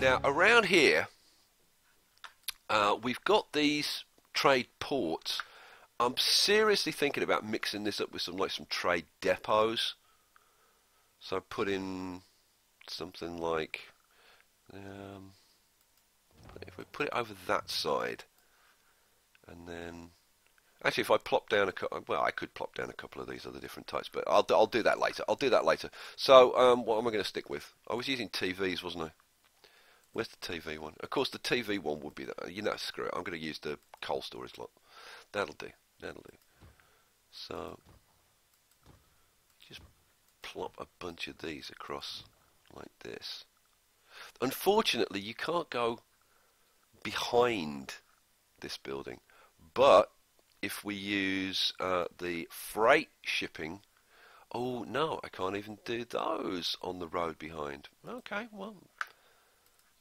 Now around here, we've got these trade ports. I'm seriously thinking about mixing this up with some trade depots. So put in something like, if we put it over that side, and then actually if I plop down well, I could plop down a couple of these other different types, but I'll do that later. I'll do that later. So what am I going to stick with? I was using TVs, wasn't I? Where's the TV one? Of course, the TV one would be that. You know, screw it. I'm going to use the coal storage lot. That'll do. That'll do. So just plop a bunch of these across like this. Unfortunately, you can't go behind this building, but if we use the freight shipping, oh no, I can't even do those on the road behind. Okay, well,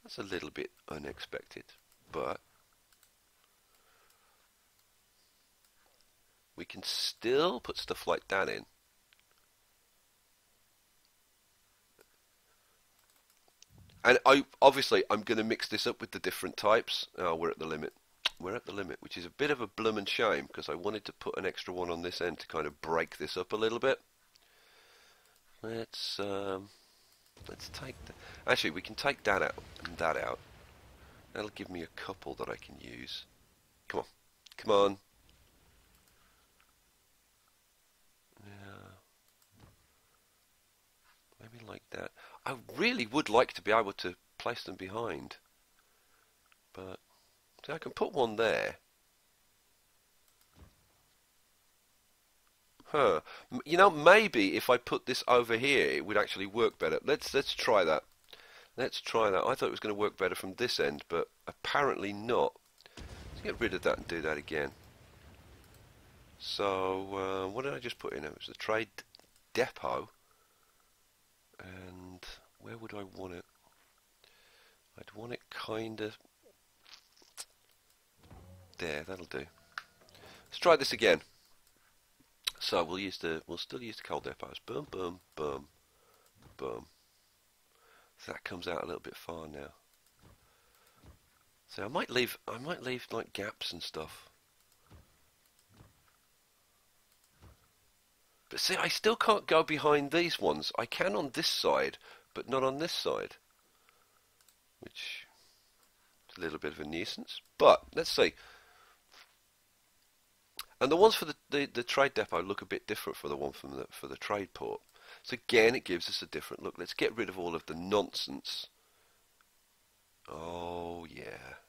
that's a little bit unexpected, but we can still put stuff like that in. And obviously I'm going to mix this up with the different types. Oh, we're at the limit. We're at the limit, which is a bit of a bloomin' shame because I wanted to put an extra one on this end to kind of break this up a little bit. Let's take that. Actually, we can take that out and that out. That'll give me a couple that I can use. Come on, come on. Yeah, maybe like that. I really would like to be able to place them behind, but see, I can put one there. Huh. You know, maybe if I put this over here, it would actually work better. Let's try that. Let's try that. I thought it was going to work better from this end, but apparently not. Let's get rid of that and do that again. So, what did I just put in? It was the trade depot. And where would I want it? I'd want it kind of there. That'll do. Let's try this again. So we'll still use the coal depots. Boom, boom, boom, boom. So that comes out a little bit far now. So I might leave like gaps and stuff. But see, I still can't go behind these ones. I can on this side, but not on this side. Which is a little bit of a nuisance. But let's see. And the ones for the trade depot look a bit different for the one for the trade port. So again, it gives us a different look. Let's get rid of all of the nonsense. Oh yeah.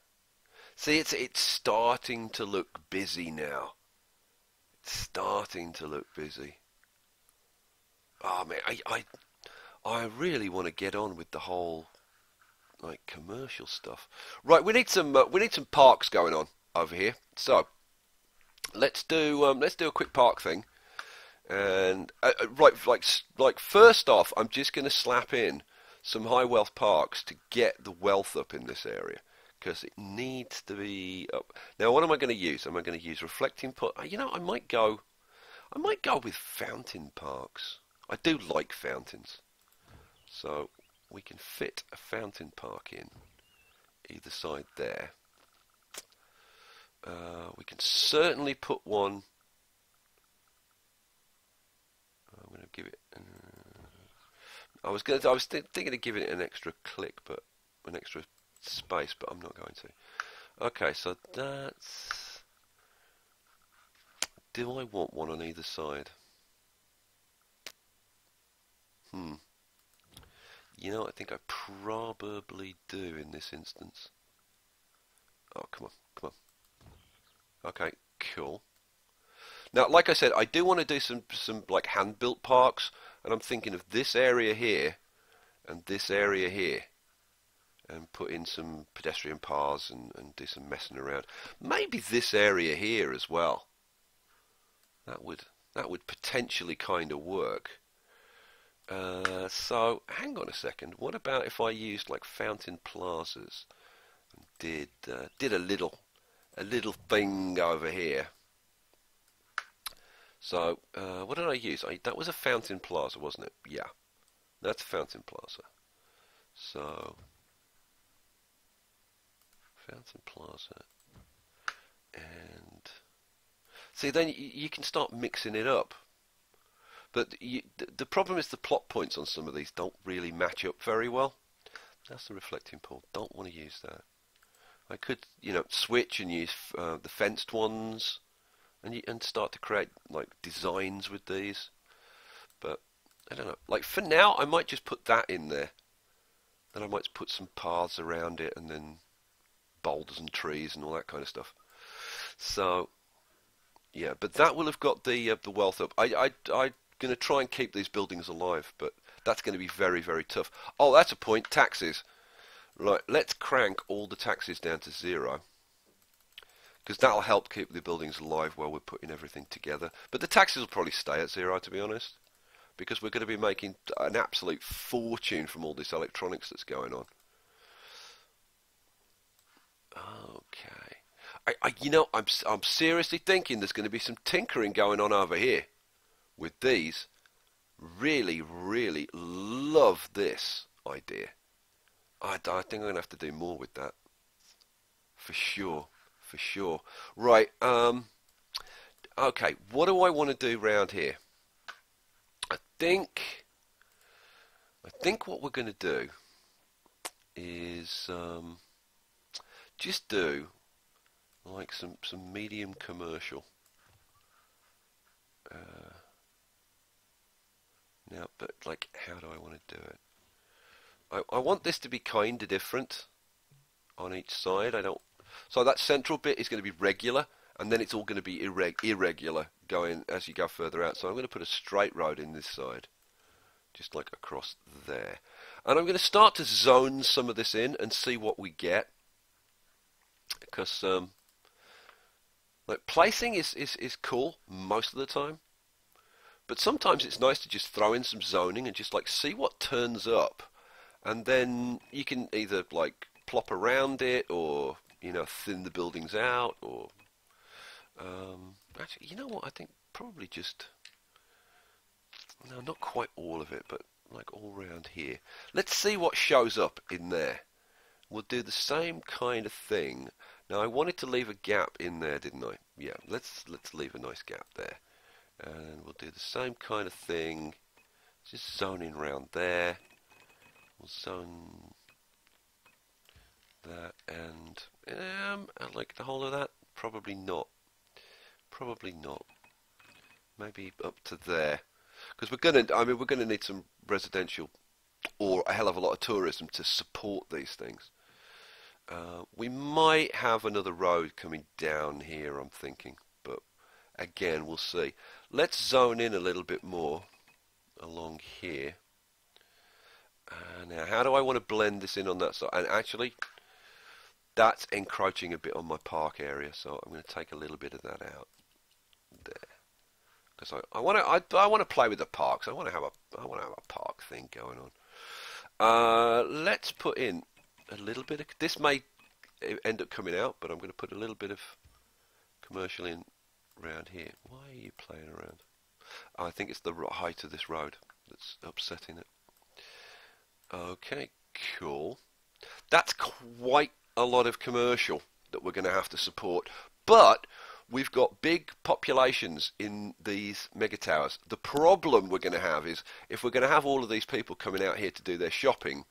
See, it's starting to look busy now. It's starting to look busy. Oh man, I really want to get on with the whole like commercial stuff. Right, we need some parks going on over here. So let's do a quick park thing. And right, like first off, I'm just going to slap in some high wealth parks to get the wealth up in this area because it needs to be up. Now, what am I going to use? Am I going to use reflecting put? You know, I might go with fountain parks. I do like fountains, so we can fit a fountain park in either side there. We can certainly put one. I'm going to give it. I was thinking of giving it an extra click, but an extra space, but I'm not going to. Okay, so that's. Do I want one on either side? You know, I think I probably do in this instance. Oh, come on, come on. Okay, cool. Now, like I said, I do want to do some like hand-built parks, and I'm thinking of this area here and this area here, and put in some pedestrian paths and do some messing around. Maybe this area here as well. That would potentially kind of work. So hang on a second. What about if I used like fountain plazas and did a little thing over here? So what did I use? That was a fountain plaza, wasn't it? Yeah, that's a fountain plaza. So Found some plaza. And see, then you can start mixing it up. But the problem is the plot points on some of these don't really match up very well. That's the reflecting pool. Don't want to use that. I could, switch and use the fenced ones, and start to create like designs with these. But I don't know. Like for now, I might just put that in there. Then I might put some paths around it, and then boulders and trees and all that kind of stuff. So yeah, but that will have got the wealth up. I'm going to try and keep these buildings alive, but that's going to be very, very tough. Oh, that's a point. Taxes. Right, let's crank all the taxes down to 0, because that'll help keep the buildings alive while we're putting everything together. But the taxes will probably stay at 0, to be honest, because we're going to be making an absolute fortune from all this electronics that's going on. Okay. I'm seriously thinking there's going to be some tinkering going on over here with these. Really, really love this idea. I think I'm going to have to do more with that. For sure. For sure. Right. Okay. What do I want to do round here? I think what we're going to do is just do like some medium commercial. Now, but like, how do I want to do it? I want this to be kind of different on each side. So that central bit is going to be regular, and then it's all going to be irregular going as you go further out. So I'm going to put a straight road in this side, just like across there. And I'm going to start to zone some of this in and see what we get. Because like placing is cool most of the time, but sometimes it's nice to just throw in some zoning and just like see what turns up. And then you can either like plop around it, or thin the buildings out, or actually, you know what? I think probably just not quite all of it, but like all around here. Let's see what shows up in there. We'll do the same kind of thing. Now I wanted to leave a gap in there, didn't I? Yeah. Let's leave a nice gap there, and we'll do the same kind of thing. Just zoning around there. We'll zone that, and I like the whole of that. Probably not. Probably not. Maybe up to there, because we're gonna need some residential or a hell of a lot of tourism to support these things. We might have another road coming down here, I'm thinking, but again, we'll see. Let's zone in a little bit more along here. Now, how do I want to blend this in on that side? And actually, that's encroaching a bit on my park area, so I'm going to take a little bit of that out there, because I want to play with the parks. I want to have a park thing going on. Let's put in a little bit of this. May end up coming out, but I'm going to put a little bit of commercial in around here. Why are you playing around? I think it's the height of this road that's upsetting it. Okay, cool. That's quite a lot of commercial that we're going to have to support, but we've got big populations in these mega towers. The problem we're going to have is, if we're going to have all of these people coming out here to do their shopping,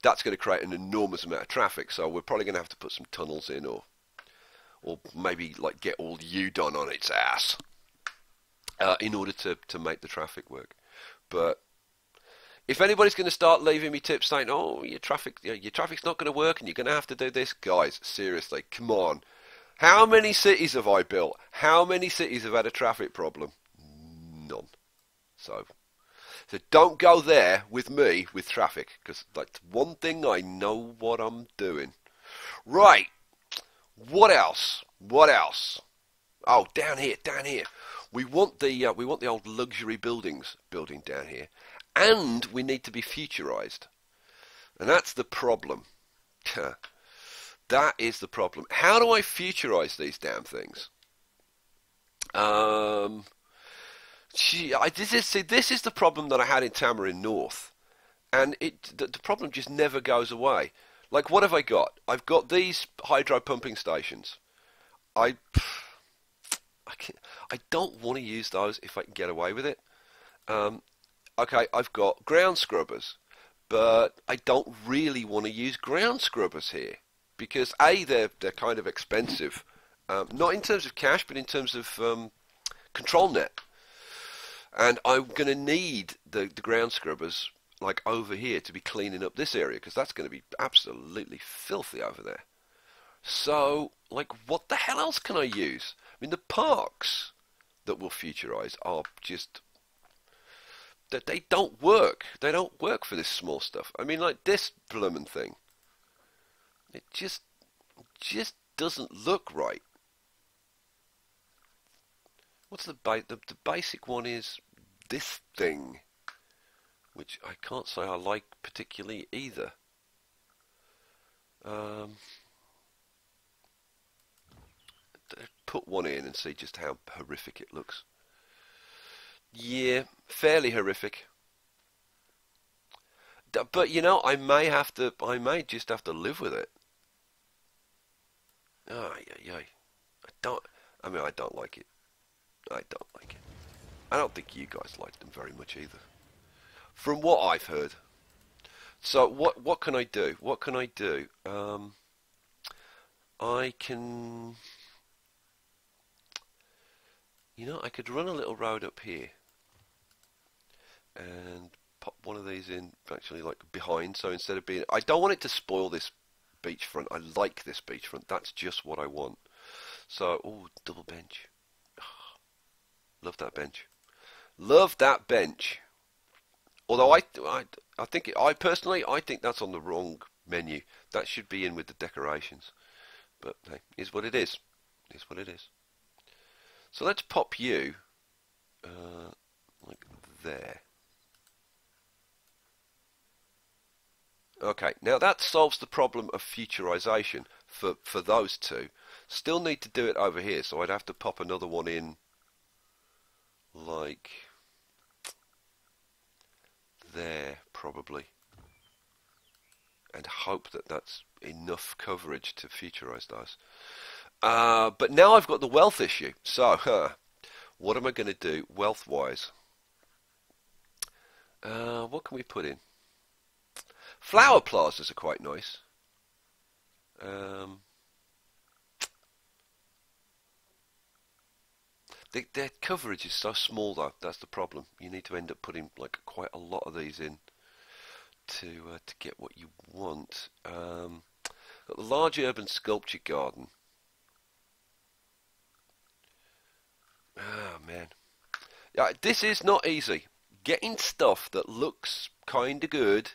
that's going to create an enormous amount of traffic. So we're probably going to have to put some tunnels in, or maybe like get all U-Done on its ass in order to make the traffic work. But if anybody's going to start leaving me tips saying, "Oh, your traffic's not going to work, and you're going to have to do this," guys, seriously, come on. How many cities have I built? How many cities have had a traffic problem? None. So don't go there with me with traffic, because that's one thing I know what I'm doing. Right. What else? What else? Oh, down here. We want the old luxury buildings building down here. And we need to be futurized. And that's the problem. That is the problem. How do I futurize these damn things? This is the problem that I had in Tamarin North. And the problem just never goes away. Like, what have I got? I've got these hydro pumping stations. I can't, I don't want to use those if I can get away with it. Okay, I've got ground scrubbers, but I don't really want to use ground scrubbers here because A, they're kind of expensive, not in terms of cash, but in terms of control net. And I'm going to need the ground scrubbers like over here to be cleaning up this area because that's going to be absolutely filthy over there. So, like, what the hell else can I use? I mean, the parks that will futurize are just that they don't work. They don't work for this small stuff. I mean, like this bloomin' thing. It just doesn't look right. What's the basic one is this thing, which I can't say I like particularly either. Put one in and see just how horrific it looks. Yeah, fairly horrific. But you know, I may just have to live with it. Ay, ay, ay. I don't like it. I don't like it. I don't think you guys like them very much either. From what I've heard. So what can I do? What can I do? I can, you know, I could run a little road up here and pop one of these in actually like behind, so instead of being, I don't want it to spoil this beachfront. I like this beachfront. That's just what I want. So, oh, double bench. Love that bench. Love that bench. Although I think I personally think that's on the wrong menu. That should be in with the decorations. But hey, is what it is. Is what it is. So let's pop you like there. Okay, now that solves the problem of futurization for those two. Still need to do it over here, so I'd have to pop another one in like there probably, and hope that that's enough coverage to futurize those. But now I've got the wealth issue. So what am I going to do wealth wise? What can we put in? Flower plazas are quite nice. Their coverage is so small though. That's the problem. You need to end up putting like quite a lot of these in to get what you want. Got the large urban sculpture garden. Oh man, yeah, this is not easy. Getting stuff that looks kind of good.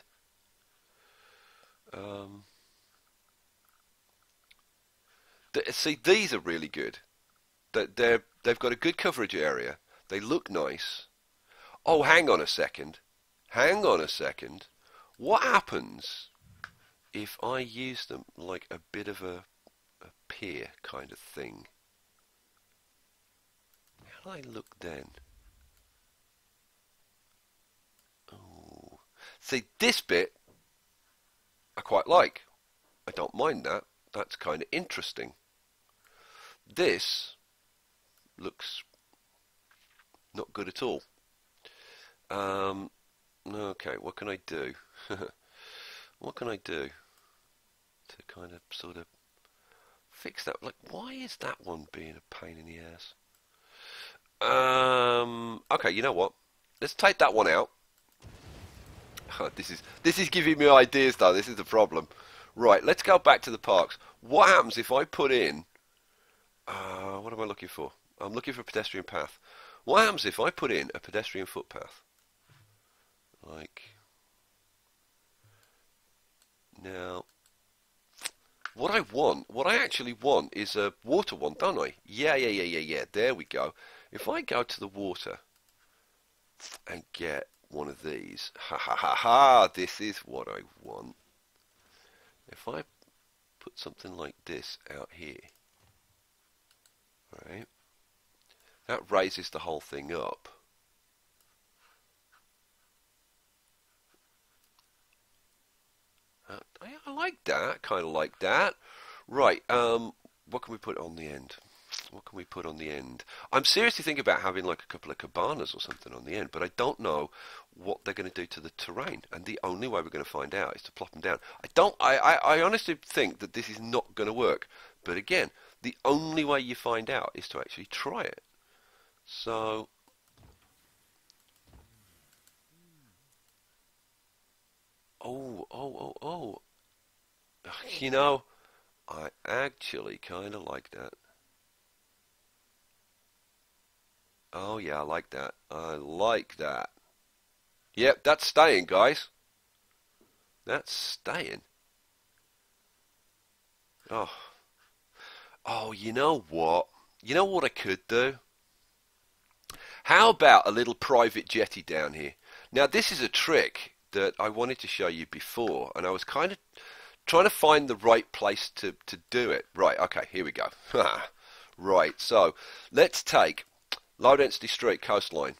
See, these are really good. They've got a good coverage area. They look nice. Oh, hang on a second. Hang on a second. What happens if I use them like a bit of a pier kind of thing? How do they look then? Oh, see, this bit I quite like. I don't mind that. That's kind of interesting. This looks not good at all. Okay, what can I do? What can I do to kind of sort of fix that? Like, why is that one being a pain in the ass? Okay, you know what? Let's take that one out. This is giving me ideas though. This is the problem. Right, let's go back to the parks. What happens if I put in? What am I looking for? I'm looking for a pedestrian path. What happens if I put in a pedestrian footpath? Like, now, what I actually want is a water one, don't I? Yeah. There we go. If I go to the water and get one of these, this is what I want. If I put something like this out here, right, that raises the whole thing up. I like that. Kind of like that. Right. What can we put on the end? What can we put on the end? I'm seriously thinking about having like a couple of cabanas or something on the end, but I don't know what they're going to do to the terrain. And the only way we're going to find out is to plop them down. I honestly think that this is not going to work. But again, the only way you find out is to actually try it. So, oh. You know, I actually kind of like that. Oh yeah, I like that. I like that. Yep, that's staying, guys. That's staying. Oh, oh, you know what? You know what I could do? How about a little private jetty down here? Now, this is a trick that I wanted to show you before, and I was kind of trying to find the right place to do it. Right, okay, here we go. Right, so let's take low density straight coastline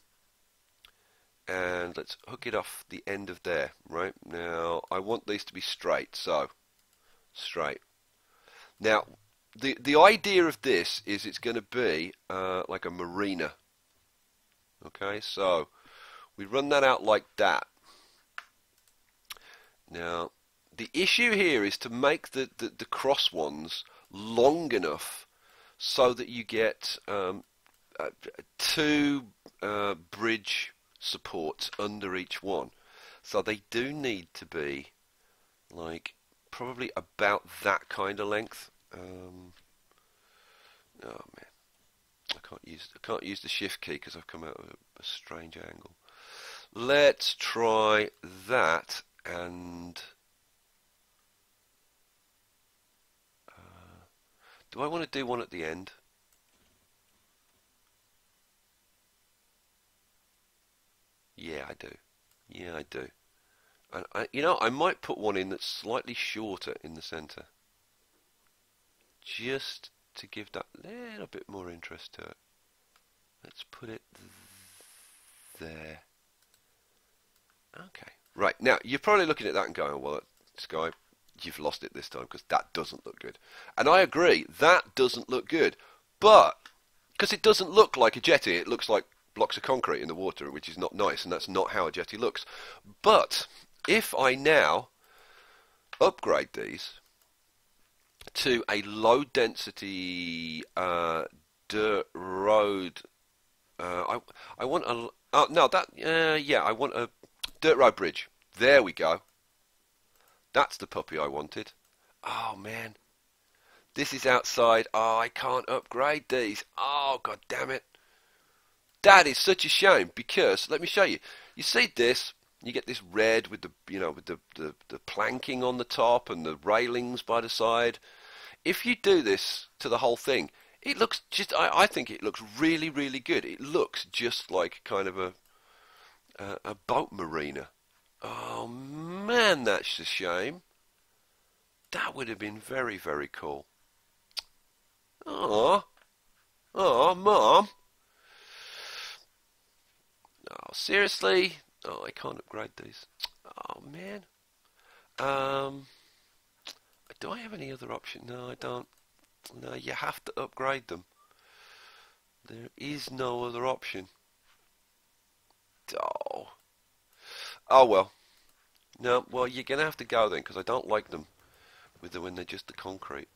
and let's hook it off the end of there. Right, now I want these to be straight, so straight. Now, the idea of this is it's going to be like a marina. Okay, so we run that out like that. Now, the issue here is to make the cross ones long enough so that you get two bridge supports under each one. So they do need to be like probably about that kind of length. Oh man, I can't use the shift key because I've come out of a strange angle. Let's try that, and do I want to do one at the end? Yeah, I do. Yeah, I do. And you know, I might put one in that's slightly shorter in the centre, just to give that little bit more interest to it. Let's put it there. Okay. Right, now, you're probably looking at that and going, well, Skye, you've lost it this time because that doesn't look good. And I agree, that doesn't look good. But, because it doesn't look like a jetty, it looks like blocks of concrete in the water, which is not nice, and that's not how a jetty looks. But, if I now upgrade these to a low density dirt road, I want a, oh no, that, yeah, I want a dirt road bridge. There we go. That's the puppy I wanted. Oh man, this is outside. Oh, I can't upgrade these. Oh, god damn it. That is such a shame because let me show you. You see this? You get this red with the with the planking on the top and the railings by the side. If you do this to the whole thing, it looks just. I think it looks really really good. It looks just like kind of a boat marina. Oh man, that's a shame. That would have been very very cool. Oh, oh, Mom. Oh, seriously? Oh, I can't upgrade these. Oh, man. Um, do I have any other option? No, I don't. No, you have to upgrade them. There is no other option. Oh. Oh, well. No, well, you're going to have to go then, because I don't like them when they're just the concrete.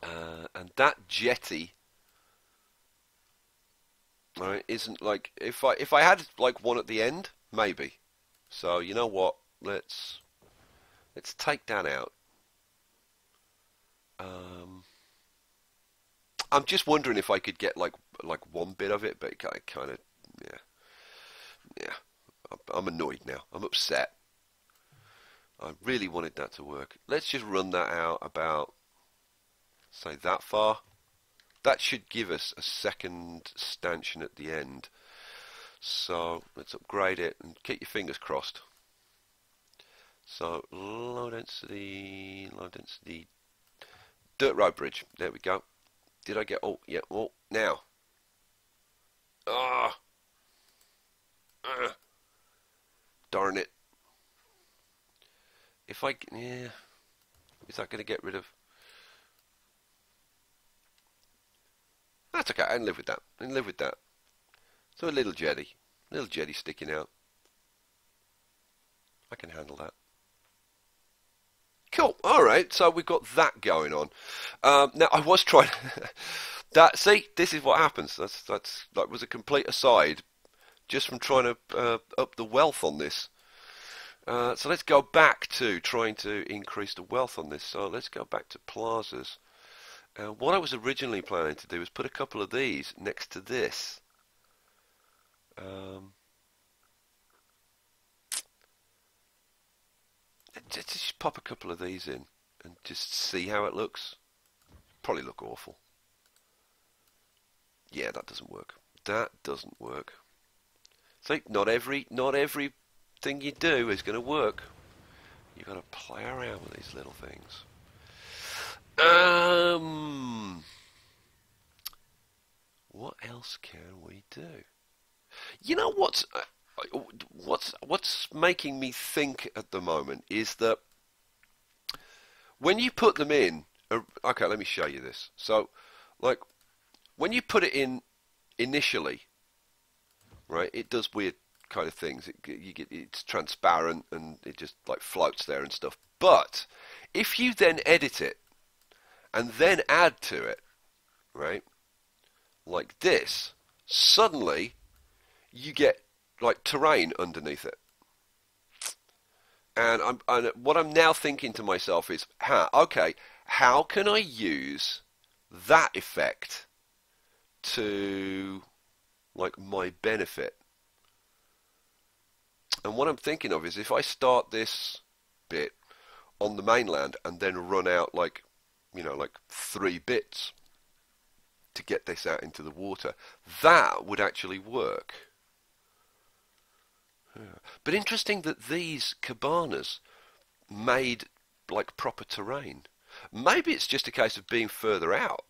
And that jetty... Right, isn't like if I had like one at the end, maybe. So you know what? Let's take that out. I'm just wondering if I could get like one bit of it, but it kind of yeah. I'm annoyed now. I'm upset. I really wanted that to work. Let's just run that out about say that far. That should give us a second stanchion at the end. So let's upgrade it and keep your fingers crossed. So low density dirt road bridge. There we go. Did I get? Oh yeah. Oh now. Ah. Darn it. if I, yeah, is that going to get rid of? That's okay. I can live with that. I can live with that. So a little jetty sticking out. I can handle that. Cool. All right. So we've got that going on. Now I was trying that. See, this is what happens. That was a complete aside, just from trying to up the wealth on this. So let's go back to trying to increase the wealth on this. So let's go back to plazas. What I was originally planning to do was put a couple of these next to this. Just pop a couple of these in and just see how it looks. Probably look awful. Yeah, that doesn't work. That doesn't work. See, not everything you do is going to work. You've got to play around with these little things. What else can we do? You know what's making me think at the moment is that when you put them in, okay, let me show you this. So, like, when you put it in initially, right, it does weird kind of things. It's transparent and it just like floats there and stuff. But if you then edit it and then add to it, right, like this, suddenly you get like terrain underneath it. And what I'm now thinking to myself is, okay, how can I use that effect to like my benefit? And what I'm thinking of is if I start this bit on the mainland and then run out like, you know, like 3 bits to get this out into the water, that would actually work. But interesting that these cabanas made like proper terrain. Maybe it's just a case of being further out.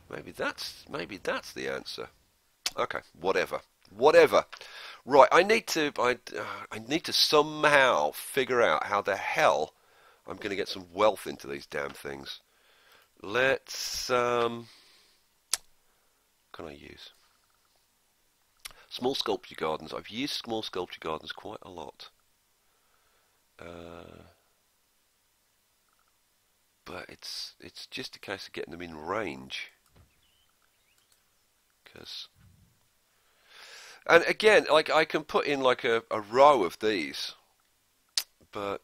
Maybe that's the answer. Okay, whatever. Right, I need to somehow figure out how the hell I'm going to get some wealth into these damn things. Let's can I use? Small sculpture gardens. I've used small sculpture gardens quite a lot. But it's just a case of getting them in range. And again, like I can put in like a row of these, but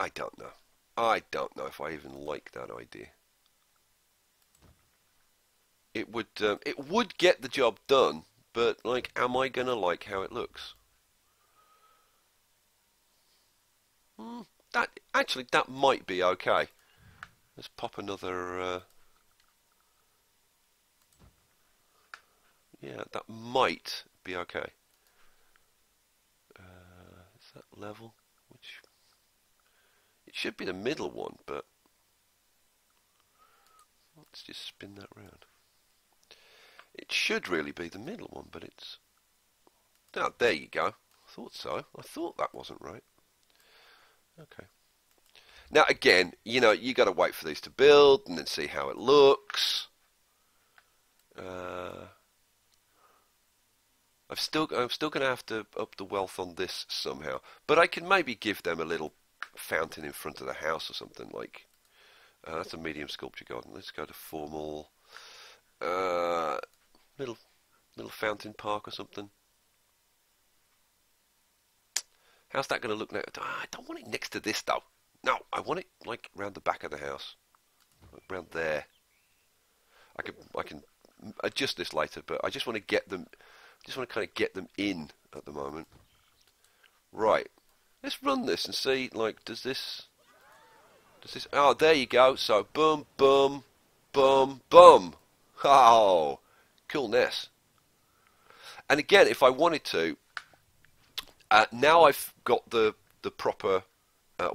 I don't know. I don't know if I even like that idea. It would get the job done, but like, am I gonna like how it looks? That might be okay. Let's pop another. Yeah, that might be okay. Is that level? Which it should be the middle one, but let's just spin that round. It should really be the middle one, but it's... Oh, there you go. I thought so. I thought that wasn't right. Okay. Now, again, you know, you got to wait for these to build and then see how it looks. I'm still going to have to up the wealth on this somehow. But I can maybe give them a little fountain in front of the house or something like... that's a medium sculpture garden. Let's go to formal... Little fountain park or something. How's that going to look now? I don't want it next to this though. No, I want it like round the back of the house, like round there. I can adjust this later, but I just want to get them. Just want to kind of get them in at the moment. Right. Let's run this and see. Like, does this? Oh, there you go. So boom, boom, boom, boom. Oh, coolness. And again, if I wanted to, now I've got the proper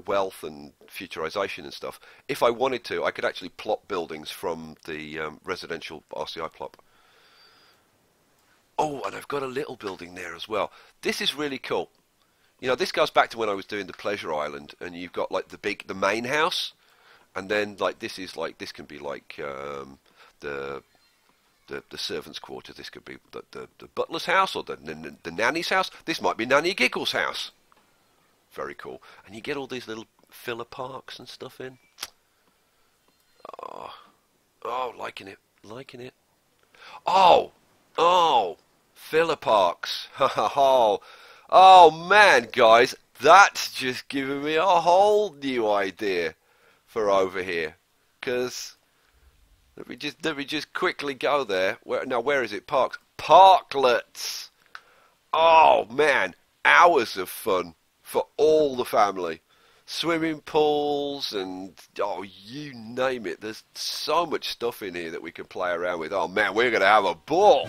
wealth and futurization and stuff. If I wanted to, I could actually plot buildings from the residential RCI plot. Oh, and I've got a little building there as well. This is really cool. You know, this goes back to when I was doing the pleasure island, and you've got like the main house, and then like this can be like the servants' quarters. This could be the butler's house or the nanny's house. This might be Nanny Giggle's house. Very cool. And you get all these little filler parks and stuff in. Oh, liking it, liking it. Oh, filler parks. Oh man, guys, that's just giving me a whole new idea for over here. Because let me just quickly go there. Where is it? Parks, parklets. Oh man, hours of fun for all the family. Swimming pools and, oh, you name it. There's so much stuff in here that we can play around with. Oh man, we're going to have a ball.